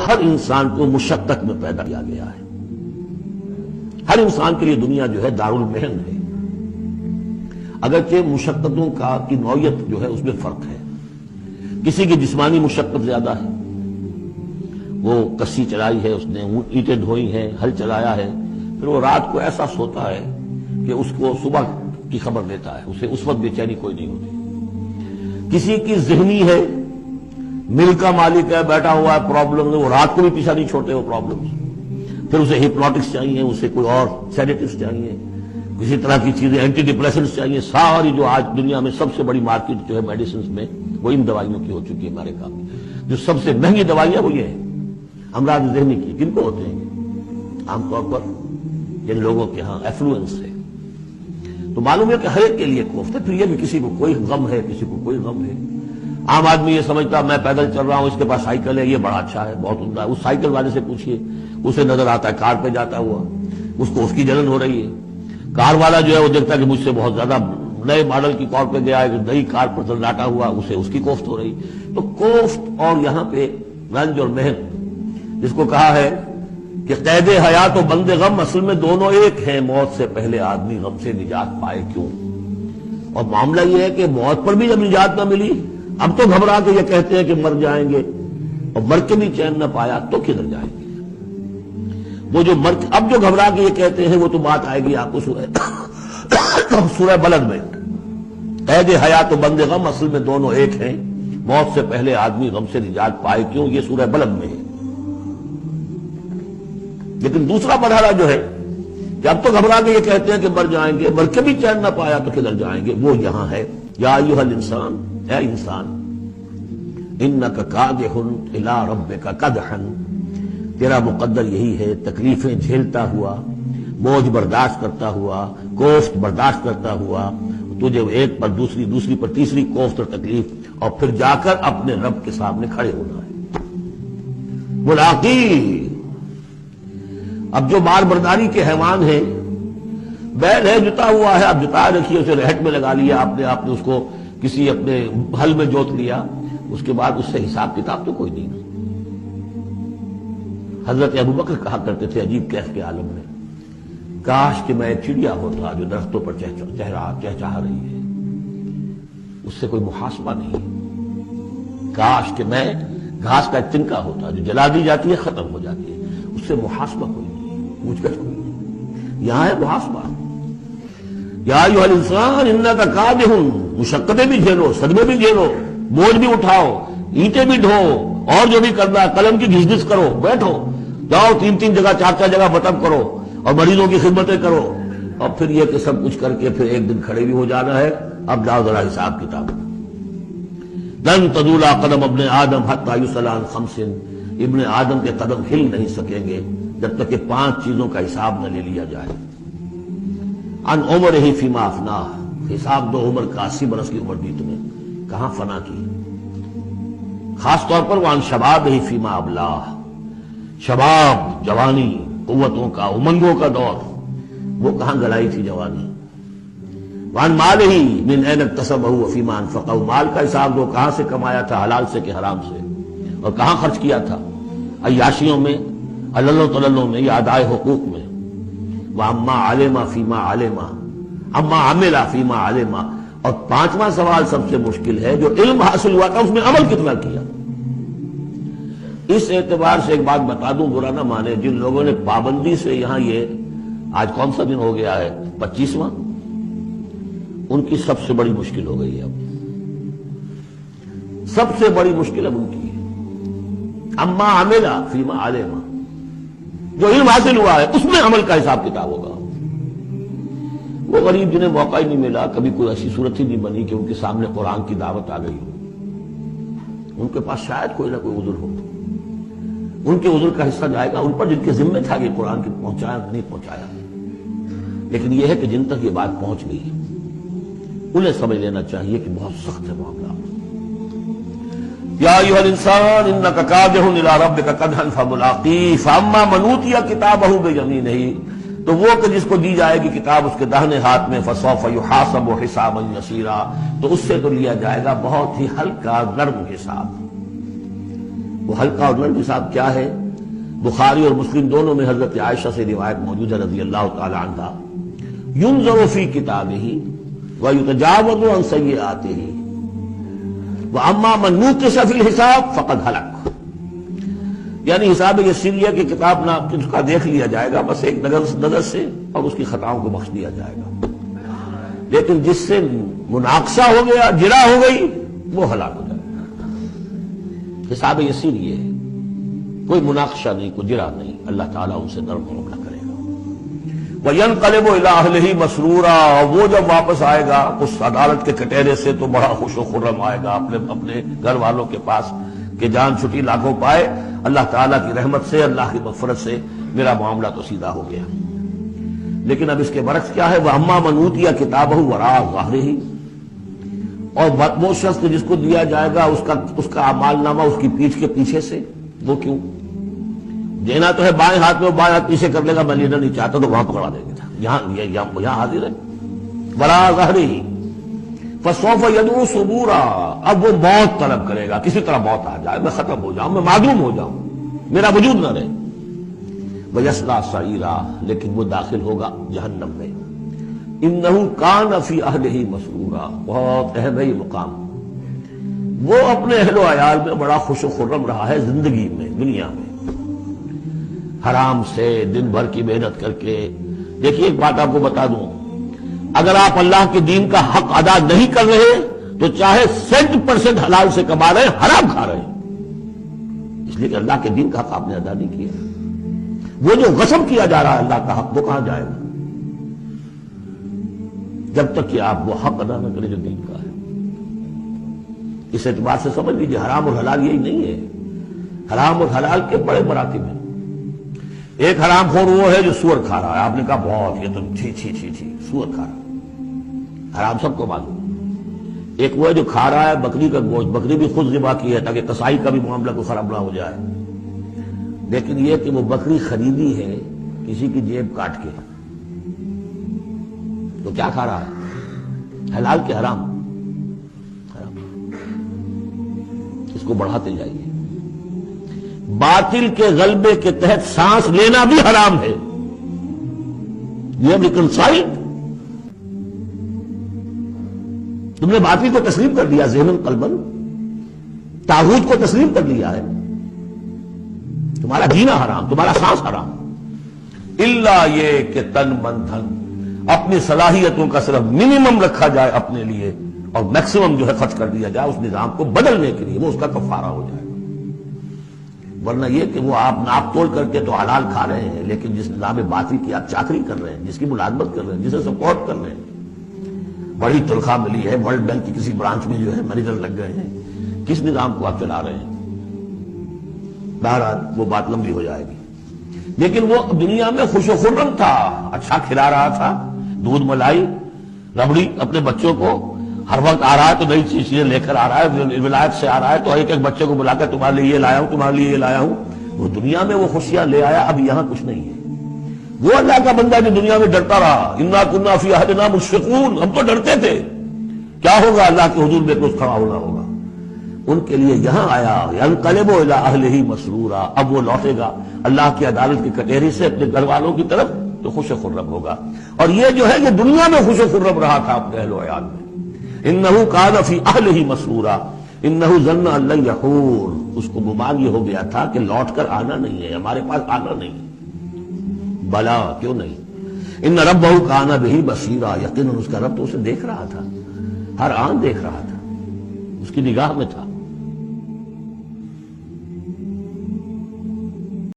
ہر انسان کو مشقت میں پیدا کیا گیا ہے. ہر انسان کے لیے دنیا جو ہے دارالمحن ہے، اگرچہ مشقتوں کی نوعیت جو ہے اس میں فرق ہے. کسی کی جسمانی مشقت زیادہ ہے، وہ کسی چلائی ہے، اس نے اینٹیں ڈھوئی ہیں، ہل چلایا ہے، پھر وہ رات کو ایسا سوتا ہے کہ اس کو صبح کی خبر لیتا ہے، اسے اس وقت بے چینی کوئی نہیں ہوتی. کسی کی ذہنی ہے، مل کا مالک ہے، بیٹھا ہوا ہے، پرابلم ہے، وہ رات کو بھی پیچھا نہیں چھوڑتے وہ پرابلم. پھر اسے ہپنوٹکس چاہیے، اسے کوئی اور سیڈیٹیوز چاہیے، کسی طرح کی چیزیں، اینٹی ڈپریسنٹس چاہیے. ساری جو آج دنیا میں سب سے بڑی مارکیٹ جو ہے میڈیسنز میں وہ ان دوائیوں کی ہو چکی ہے. ہمارے کام جو سب سے مہنگی دوائیاں وہ یہ ہیں امراض ذہنی کی. کن کو ہوتے ہیں؟ عام طور پر جن لوگوں کے ہاں ایفلوئنس ہے. تو معلوم ہے کہ ہر ایک کے لیے کوفت ہے. پھر یہ بھی کسی کو کوئی غم ہے، کسی کو کوئی غم ہے. عام آدمی یہ سمجھتا میں پیدل چل رہا ہوں، اس کے پاس سائیکل ہے، یہ بڑا اچھا ہے، بہت عمدہ ہے. اس سائیکل والے سے پوچھئے، اسے نظر آتا ہے کار پہ جاتا ہوا، اس کو اس کی جلن ہو رہی ہے. کار والا جو ہے وہ دیکھتا ہے کہ مجھ سے بہت زیادہ نئے ماڈل کی کار پہ گیا ہے، نئی کار پر لاٹا ہوا، اسے اس کی کوفت ہو رہی. تو کوفت اور یہاں پہ رنج اور محن، جس کو کہا ہے کہ قید حیات و بند غم اصل میں دونوں ایک ہیں. موت سے پہلے آدمی غم سے نجات پائے کیوں؟ اور معاملہ یہ ہے کہ موت پر بھی جب نجات نہ ملی، اب تو گھبرا کے یہ کہتے ہیں کہ مر جائیں گے، اور مر کے بھی چین نہ پایا تو کدھر جائیں گے؟ وہ جو اب جو گھبرا کے یہ کہتے ہیں وہ تو بات آئے گی آپ کو سورہ بلد میں. قید حیات و بند غم اصل میں دونوں ایک ہیں، موت سے پہلے آدمی غم سے نجات پائے کیوں، یہ سورہ بلد میں ہے. لیکن دوسرا مرحلہ جو ہے کہ اب تو گھبرا کے یہ کہتے ہیں کہ مر جائیں گے، مر کے بھی چین نہ پایا تو کدھر جائیں گے، وہ یہاں ہے. یا ایھا الانسان، اے انسان، انک کادح الی ربک کدحا، تیرا مقدر یہی ہے تکلیفیں جھیلتا ہوا، بوجھ برداشت کرتا ہوا، کوفت برداشت کرتا ہوا، تجھے ایک پر دوسری پر تیسری کوفت اور تکلیف، اور پھر جا کر اپنے رب کے سامنے کھڑے ہونا ہے. ملاقی. اب جو بار برداری کے حیوان ہیں، بیل ہے جتا ہوا ہے، اب جتا رکھیے، اسے رہٹ میں لگا لیا آپ نے اس کو کسی اپنے ہل میں جوت لیا، اس کے بعد اس سے حساب کتاب تو کوئی نہیں. حضرت ابوبکر کہا کرتے تھے عجیب کیف کے عالم میں، کاش کہ میں چڑیا ہوتا جو درختوں پر چہچہا رہی ہے، اس سے کوئی محاسبہ نہیں. کاش کہ میں گھاس کا تنکا ہوتا جو جلا دی جاتی ہے ختم ہو جاتی ہے، اس سے محاسبہ کوئی نہیں، پوچھ گچھ کوئی نہیں. یہاں ہے محاسبہ. یا ایھا الانسان انک کادح، مشقتیں بھی جھیلو، صدمے بھی جھیلو، بوجھ بھی اٹھاؤ، اینٹیں بھی ڈھو، اور جو بھی کرنا ہے قلم کی گھس گھس کرو، بیٹھو، جاؤ 3 جگہ 4 جگہ مطلب کرو، اور مریضوں کی خدمتیں کرو، اور پھر یہ کہ سب کچھ کر کے پھر ایک دن کھڑے بھی ہو جانا ہے. اب جاؤ ذرا حساب کتاب. لن تزول قدم ابن آدم حتی یسأل عن 5، ابن آدم کے قدم ہل نہیں سکیں گے جب تک کہ 5 چیزوں کا حساب نہ لے لیا جائے. عن عمرہ فیما افناہ، حساب دو عمر کا، 80 برس کی عمر دی تمہیں، کہاں فنا کی. خاص طور پر وعن شبابہ فیما ابلاہ، شباب، جوانی، قوتوں کا، امنگوں کا دور، وہ کہاں گلائی تھی جوانی. وعن مالہ من این اکتسبہ وفیما انفقہ، مال کا حساب دو، کہاں سے کمایا تھا، حلال سے کہ حرام سے، اور کہاں خرچ کیا تھا، عیاشیوں میں، عللوں تللوں میں، یا ادائے حقوق میں. وَأَمَّا عَلِمَ فِيمَا عَلِمَ اما عمل فیما علم. اور 5واں سوال سب سے مشکل ہے، جو علم حاصل ہوا تھا اس میں عمل کتنا کیا. اس اعتبار سے ایک بات بتا دوں، برا نہ مانے، جن لوگوں نے پابندی سے یہاں یہ آج کون سا دن ہو گیا ہے، 25واں، ان کی سب سے بڑی مشکل ہو گئی ہے. اب سب سے بڑی مشکل اب ان کی ہے. اما عمل فیما علم، جو علم حاصل ہوا ہے اس میں عمل کا حساب کتاب ہوگا. وہ غریب جنہیں موقع ہی نہیں ملا، کبھی کوئی ایسی صورت ہی نہیں بنی کہ ان کے سامنے قرآن کی دعوت آ گئی ہو، ان کے پاس شاید کوئی نہ کوئی عذر ہو، ان کے عذر کا حصہ جائے گا ان پر جن کے ذمہ تھا کہ قرآن کی پہنچایا نہیں پہنچایا. لیکن یہ ہے کہ جن تک یہ بات پہنچ گئی انہیں سمجھ لینا چاہیے کہ بہت سخت ہے معاملہ. یا ایھا الانسان انک کادح الی ربک کدحا فملاقیہ فاما من اوتی کتابہ بیمینہ، تو وہ کہ جس کو دی جائے گی کتاب اس کے داہنے ہاتھ میں، فسوف یحاسب حسابا یسیرا، تو اس سے تو لیا جائے گا بہت ہی ہلکا نرم حساب. وہ ہلکا اور نرم حساب کیا ہے؟ بخاری اور مسلم دونوں میں حضرت عائشہ سے روایت موجود ہے رضی اللہ تعالی عنہا، ينظر فی کتابہ ویتجاوز عن سیئاتہ واما من نوقش فی الحساب فقد ہلک. یعنی حساب یسیریہ کی کتاب نہ اس کا دیکھ لیا جائے گا بس ایک نظر سے اور اس کی خطاؤں کو بخش دیا جائے گا، لیکن جس سے مناقشہ ہو گیا، جرا ہو گئی، وہ ہلاک ہو جائے گا. حساب یسیر یہ ہے، کوئی مناقشہ نہیں، کوئی جرا نہیں، اللہ تعالیٰ ان سے نرم و معاملہ کرے گا. وَيَنْقَلِبُ إِلَىٰ أَهْلِهِ مَسْرُورًا، وہ جب واپس آئے گا اس عدالت کے کٹہرے سے تو بڑا خوش و خرم آئے گا اپنے گھر والوں کے پاس کہ جان چھٹی لاکھوں پائے، اللہ تعالیٰ کی رحمت سے، اللہ کی مغفرت سے میرا معاملہ تو سیدھا ہو گیا. لیکن اب اس کے برعکس کیا ہے؟ وَأَمَّا مَنْ أُوتِيَ كِتَابَهُ وَرَاءَ ظَهْرِهِ، اور وہ شخص جس کو دیا جائے گا اس کا اعمال نامہ اس کی پیٹھ کے پیچھے سے. وہ کیوں؟ دینا تو ہے بائیں ہاتھ میں، بائیں ہاتھ پیچھے کر لے گا، میں لینا نہیں چاہتا تو وہاں پکڑا دے گا. یہاں حاضر ہے وَرَاءَ ظَهْرِهِ فَسَوْفَ يَدْعُو ثُبُورًا، اب وہ موت طلب کرے گا، کسی طرح موت آ جائے، میں ختم ہو جاؤں، میں معدوم ہو جاؤں، میرا وجود نہ رہے. وَيَصْلَىٰ سَعِيرًا، لیکن وہ داخل ہوگا جہنم میں. إِنَّهُ كَانَ فِي أَهْلِهِ مَسْرُورًا، بہت اہم ہے یہ مقام. وہ اپنے اہل و عیال میں بڑا خوش و خرم رہا ہے زندگی میں، دنیا میں، حرام سے دن بھر کی محنت کر کے. دیکھیے ایک بات آپ کو بتا دوں، اگر آپ اللہ کے دین کا حق ادا نہیں کر رہے تو چاہے 100% حلال سے کما رہے ہیں، حرام کھا رہے ہیں، اس لیے کہ اللہ کے دین کا حق آپ نے ادا نہیں کیا. وہ جو غصب کیا جا رہا ہے اللہ کا حق، وہ کہاں جائے گا جب تک کہ آپ وہ حق ادا نہ کریں جو دین کا ہے. اس اعتبار سے سمجھ لیجیے حرام اور حلال یہی نہیں ہے، حرام اور حلال کے بڑے مراتب ہیں. ایک حرام خور وہ ہے جو سور کھا رہا ہے، آپ نے کہا بہت یہ تو چھی چھی چھی چھی سور کھا رہا ہے، حرام سب کو معلوم. ایک وہ ہے جو کھا رہا ہے بکری کا گوشت، بکری بھی خود ذبح کی ہے تاکہ قصائی کا بھی معاملہ کو خراب نہ ہو جائے، لیکن یہ کہ وہ بکری خریدی ہے کسی کی جیب کاٹ کے، تو کیا کھا رہا ہے؟ حلال کے حرام. اس کو بڑھاتے جائیے. باطل کے غلبے کے تحت سانس لینا بھی حرام ہے. یہ ریکنسائلڈ، تم نے باطل کو تسلیم کر لیا، ذہن قلبن طاغوت کو تسلیم کر لیا ہے، تمہارا جینا حرام، تمہارا سانس حرام. الا یہ کہ تن من دھن، اپنی صلاحیتوں کا صرف منیمم رکھا جائے اپنے لیے اور میکسیمم جو ہے خرچ کر دیا جائے اس نظام کو بدلنے کے لیے، وہ اس کا کفارہ ہو جائے گا. ورنہ یہ کہ وہ آپ ناپ توڑ کر کے تو حلال کھا رہے ہیں، لیکن جس نظام باطل کی آپ چاکری کر رہے ہیں، جس کی ملازمت کر رہے ہیں، جسے سپورٹ کر رہے ہیں، بڑی تنخواہ ملی ہے، ورلڈ بینک کی کسی برانچ میں جو ہے مینیجر لگ گئے ہیں، کس نظام کو آپ چلا رہے ہیں؟ بہرحال وہ بات لمبی ہو جائے گی. لیکن وہ دنیا میں خوش و خرم تھا، اچھا کھلا رہا تھا، دودھ ملائی ربڑی اپنے بچوں کو، ہر وقت آ رہا ہے تو نئی چیزیں لے کر آ رہا ہے، ولایت سے آ رہا ہے تو ایک ایک بچے کو بلا کر تمہارے لیے یہ لایا ہوں، تمہارے لیے یہ لایا ہوں. وہ دنیا میں وہ خوشیاں لے آیا، اب یہاں کچھ نہیں ہے. وہ اللہ کا بندہ جو دنیا میں ڈرتا رہا، انا کنا فی احدنا مشفقون، ہم تو ڈرتے تھے کیا ہوگا اللہ کے حضور میں کچھ کھڑا ہونا ہوگا، ان کے لیے یہاں آیا ینقلب الی اہلہ مسرورا، اب وہ لوٹے گا اللہ کی عدالت کی کٹہری سے اپنے گھر والوں کی طرف تو خوش و خرم ہوگا. اور یہ جو ہے یہ دنیا میں خوش و خرم رہا تھا اپنے اہل و عیال میں. انہ کان فی اہلہ مسرورا انہ ظن ان لن یحور، اس کو گمان یہ ہو گیا تھا کہ لوٹ کر آنا نہیں ہے، ہمارے پاس آنا نہیں ہے. بلا کیوں نہیں، ان ربہ کان بہ بصیرا، یقیناً اس کا رب تو اسے دیکھ رہا تھا، ہر آن دیکھ رہا تھا، اس کی نگاہ میں تھا.